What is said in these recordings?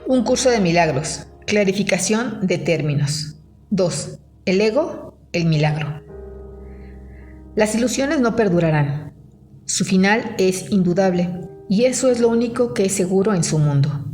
Un curso de milagros. Clarificación de términos. 2. El ego, el milagro. Las ilusiones no perdurarán. Su final es indudable, y eso es lo único que es seguro en su mundo.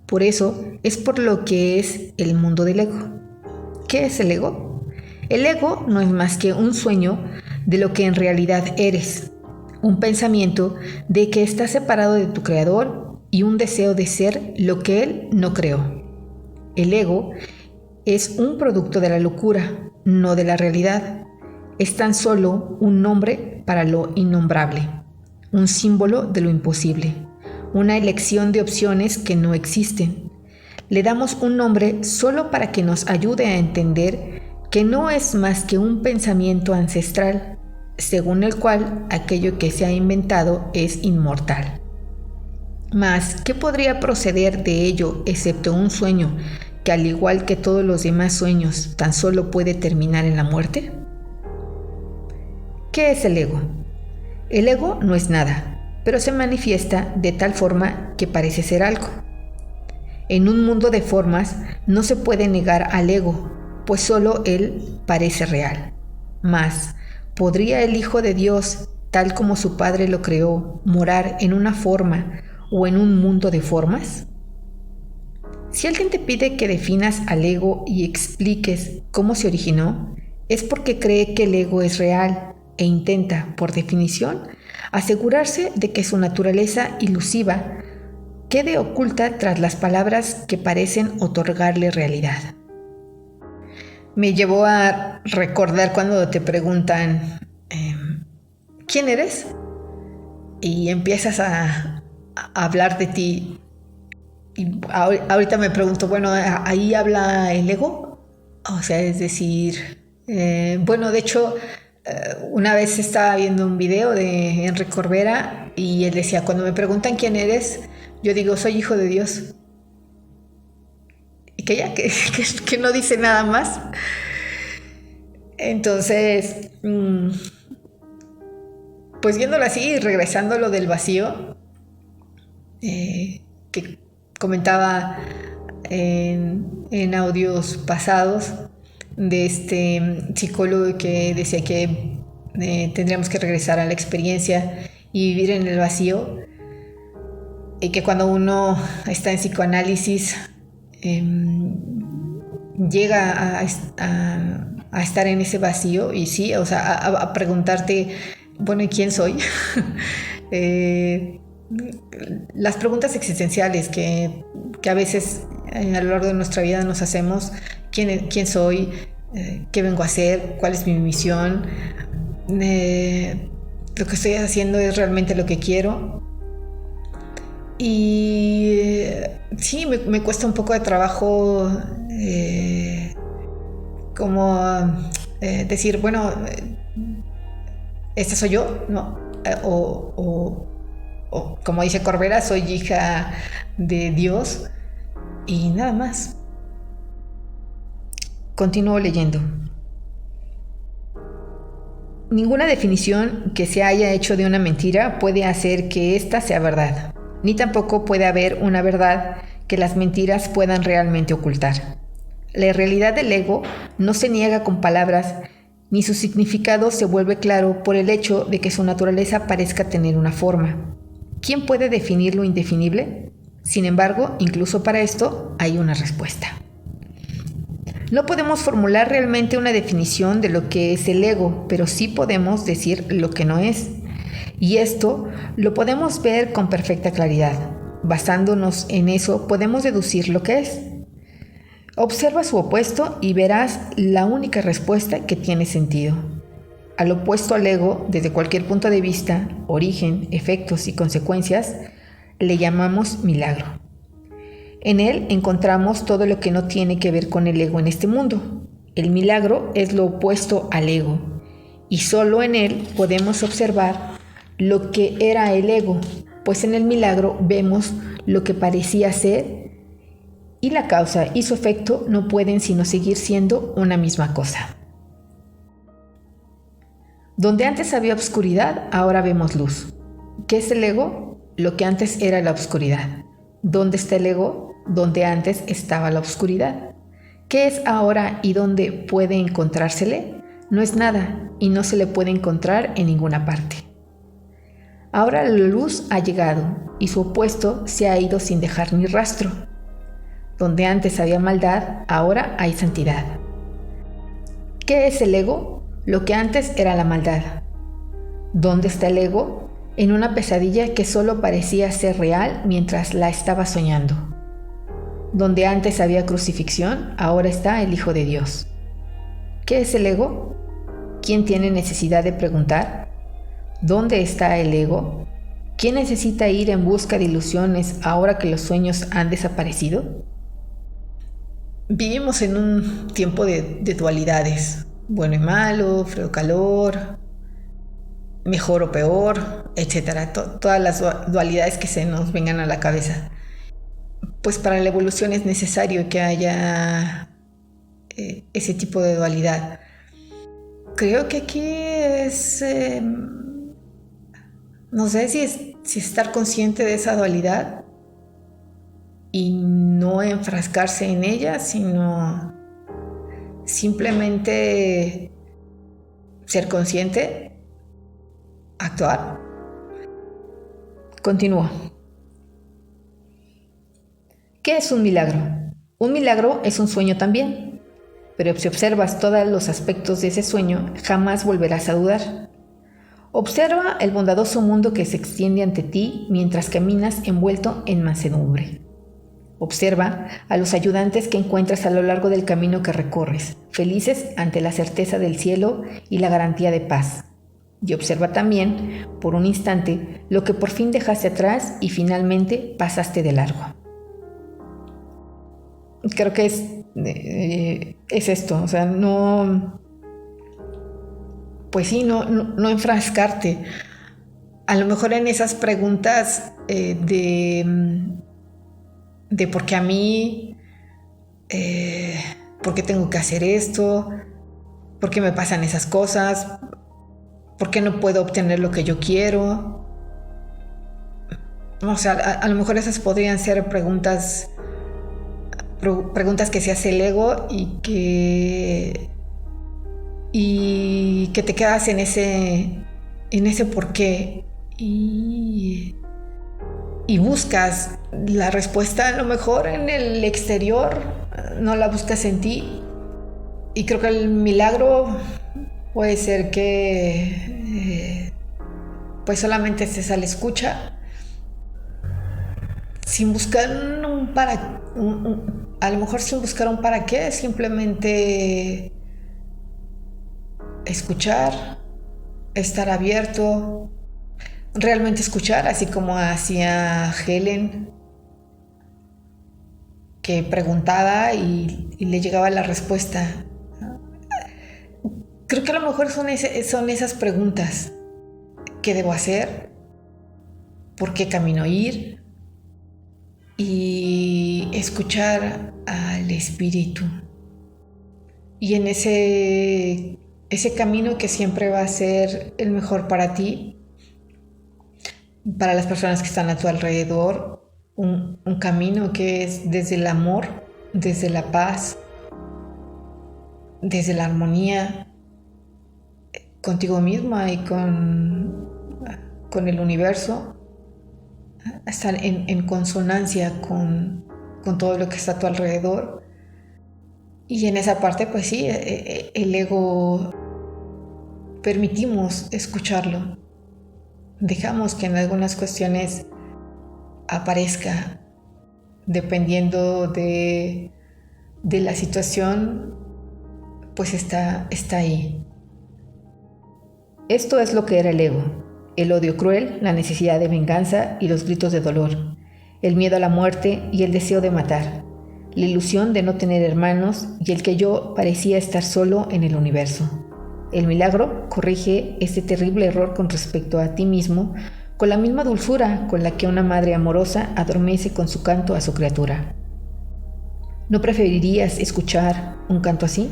Por eso es por lo que es el mundo del ego. ¿Qué es el ego? El ego no es más que un sueño de lo que en realidad eres, un pensamiento de que estás separado de tu creador y un deseo de ser lo que él no creó. El ego es un producto de la locura, no de la realidad. Es tan solo un nombre para lo innombrable, un símbolo de lo imposible, una elección de opciones que no existen. Le damos un nombre solo para que nos ayude a entender que no es más que un pensamiento ancestral, según el cual aquello que se ha inventado es inmortal. Mas, ¿qué podría proceder de ello excepto un sueño que, al igual que todos los demás sueños, tan solo puede terminar en la muerte? ¿Qué es el ego? El ego no es nada, pero se manifiesta de tal forma que parece ser algo. En un mundo de formas no se puede negar al ego, pues solo él parece real. Mas, ¿podría el Hijo de Dios, tal como su Padre lo creó, morar en una forma o en un mundo de formas? Si alguien te pide que definas al ego y expliques cómo se originó, es porque cree que el ego es real e intenta, por definición, asegurarse de que su naturaleza ilusiva quede oculta tras las palabras que parecen otorgarle realidad. Me llevó a recordar cuando te preguntan ¿quién eres? Y empiezas a hablar de ti. Y ahorita me pregunto, bueno, ¿ahí habla el ego? O sea, es decir, bueno, de hecho, una vez estaba viendo un video de Enrique Corbera y él decía, cuando me preguntan quién eres, yo digo, soy hijo de Dios. Y que ya, que no dice nada más. Entonces, pues viéndolo así y regresando a lo del vacío, que comentaba en audios pasados de este psicólogo que decía que tendríamos que regresar a la experiencia y vivir en el vacío, y que cuando uno está en psicoanálisis llega a estar en ese vacío y sí, o sea, a preguntarte, bueno, ¿y quién soy? Las preguntas existenciales que a veces a lo largo de nuestra vida nos hacemos: ¿quién soy? ¿Qué vengo a hacer? ¿Cuál es mi misión? ¿Lo que estoy haciendo es realmente lo que quiero? Y sí, me cuesta un poco de trabajo como decir, bueno, esta soy yo, ¿no? O como dice Corbera, soy hija de Dios y nada más. Continúo leyendo. Ninguna definición que se haya hecho de una mentira puede hacer que ésta sea verdad, ni tampoco puede haber una verdad que las mentiras puedan realmente ocultar. La realidad del ego no se niega con palabras, ni su significado se vuelve claro por el hecho de que su naturaleza parezca tener una forma. ¿Quién puede definir lo indefinible? Sin embargo, incluso para esto hay una respuesta. No podemos formular realmente una definición de lo que es el ego, pero sí podemos decir lo que no es. Y esto lo podemos ver con perfecta claridad. Basándonos en eso, podemos deducir lo que es. Observa su opuesto y verás la única respuesta que tiene sentido. Al opuesto al ego, desde cualquier punto de vista, origen, efectos y consecuencias, le llamamos milagro. En él encontramos todo lo que no tiene que ver con el ego en este mundo. El milagro es lo opuesto al ego, y solo en él podemos observar lo que era el ego, pues en el milagro vemos lo que parecía ser, y la causa y su efecto no pueden sino seguir siendo una misma cosa. Donde antes había oscuridad, ahora vemos luz. ¿Qué es el ego? Lo que antes era la oscuridad. ¿Dónde está el ego? donde antes estaba la oscuridad. ¿Qué es ahora y dónde puede encontrársele? No es nada y no se le puede encontrar en ninguna parte. Ahora la luz ha llegado y su opuesto se ha ido sin dejar ni rastro. Donde antes había maldad, ahora hay santidad. ¿Qué es el ego? Lo que antes era la maldad. ¿Dónde está el ego? En una pesadilla que solo parecía ser real mientras la estaba soñando. Donde antes había crucifixión, ahora está el Hijo de Dios. ¿Qué es el ego? ¿Quién tiene necesidad de preguntar? ¿Dónde está el ego? ¿Quién necesita ir en busca de ilusiones ahora que los sueños han desaparecido? Vivimos en un tiempo de dualidades, bueno y malo, frío o calor, mejor o peor, etc. Todas las dualidades que se nos vengan a la cabeza. Pues para la evolución es necesario que haya ese tipo de dualidad. Creo que aquí es, no sé si estar consciente de esa dualidad y no enfrascarse en ella, sino simplemente ser consciente, actuar. Continúa. ¿Qué es un milagro? Un milagro es un sueño también, pero si observas todos los aspectos de ese sueño, jamás volverás a dudar. Observa el bondadoso mundo que se extiende ante ti mientras caminas envuelto en mansedumbre. Observa a los ayudantes que encuentras a lo largo del camino que recorres, felices ante la certeza del cielo y la garantía de paz. Y observa también, por un instante, lo que por fin dejaste atrás y finalmente pasaste de largo. Creo que es esto, o sea, no enfrascarte. A lo mejor en esas preguntas de por qué a mí, por qué tengo que hacer esto, por qué me pasan esas cosas, por qué no puedo obtener lo que yo quiero. O sea, a lo mejor esas podrían ser preguntas que se hace el ego y que te quedas en ese por qué y buscas la respuesta a lo mejor en el exterior, no la buscas en ti. Y creo que el milagro puede ser que pues solamente estés a la escucha sin buscar a lo mejor sin buscar un para qué, simplemente escuchar, estar abierto, realmente escuchar, así como hacía Helen, que preguntaba y le llegaba la respuesta. Creo que a lo mejor son esas preguntas. ¿Qué debo hacer? ¿Por qué camino ir? Y escuchar al espíritu. Y en ese camino que siempre va a ser el mejor para ti, para las personas que están a tu alrededor, un camino que es desde el amor, desde la paz, desde la armonía contigo misma y con el universo, estar en consonancia con todo lo que está a tu alrededor. Y en esa parte, pues sí, el ego permitimos escucharlo. Dejamos que en algunas cuestiones aparezca, dependiendo de la situación, pues está ahí. Esto es lo que era el ego: el odio cruel, la necesidad de venganza y los gritos de dolor, el miedo a la muerte y el deseo de matar, la ilusión de no tener hermanos y el que yo parecía estar solo en el universo. El milagro corrige este terrible error con respecto a ti mismo con la misma dulzura con la que una madre amorosa adormece con su canto a su criatura. ¿No preferirías escuchar un canto así?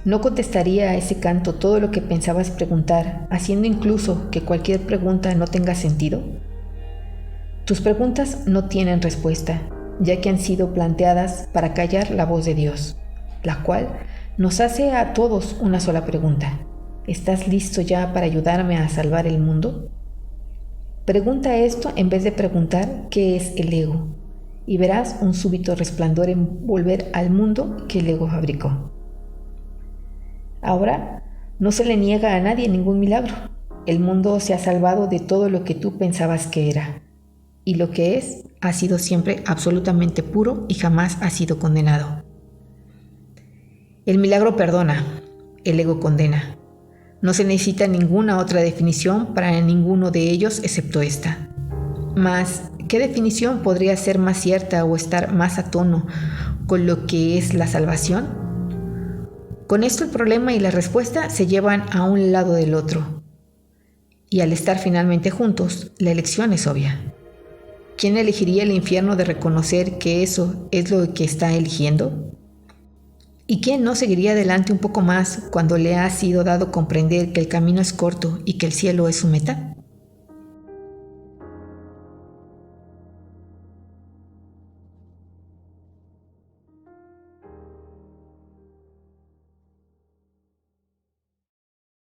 ¿No contestaría a ese canto todo lo que pensabas preguntar, haciendo incluso que cualquier pregunta no tenga sentido? Tus preguntas no tienen respuesta, ya que han sido planteadas para callar la voz de Dios, la cual nos hace a todos una sola pregunta. ¿Estás listo ya para ayudarme a salvar el mundo? Pregunta esto en vez de preguntar qué es el ego, y verás un súbito resplandor envolver al mundo que el ego fabricó. Ahora, no se le niega a nadie ningún milagro. El mundo se ha salvado de todo lo que tú pensabas que era. Y lo que es ha sido siempre absolutamente puro y jamás ha sido condenado. El milagro perdona, el ego condena. No se necesita ninguna otra definición para ninguno de ellos excepto esta. Mas, ¿qué definición podría ser más cierta o estar más a tono con lo que es la salvación? Con esto el problema y la respuesta se llevan a un lado del otro. Y al estar finalmente juntos, la elección es obvia. ¿Quién elegiría el infierno de reconocer que eso es lo que está eligiendo? ¿Y quién no seguiría adelante un poco más cuando le ha sido dado comprender que el camino es corto y que el cielo es su meta?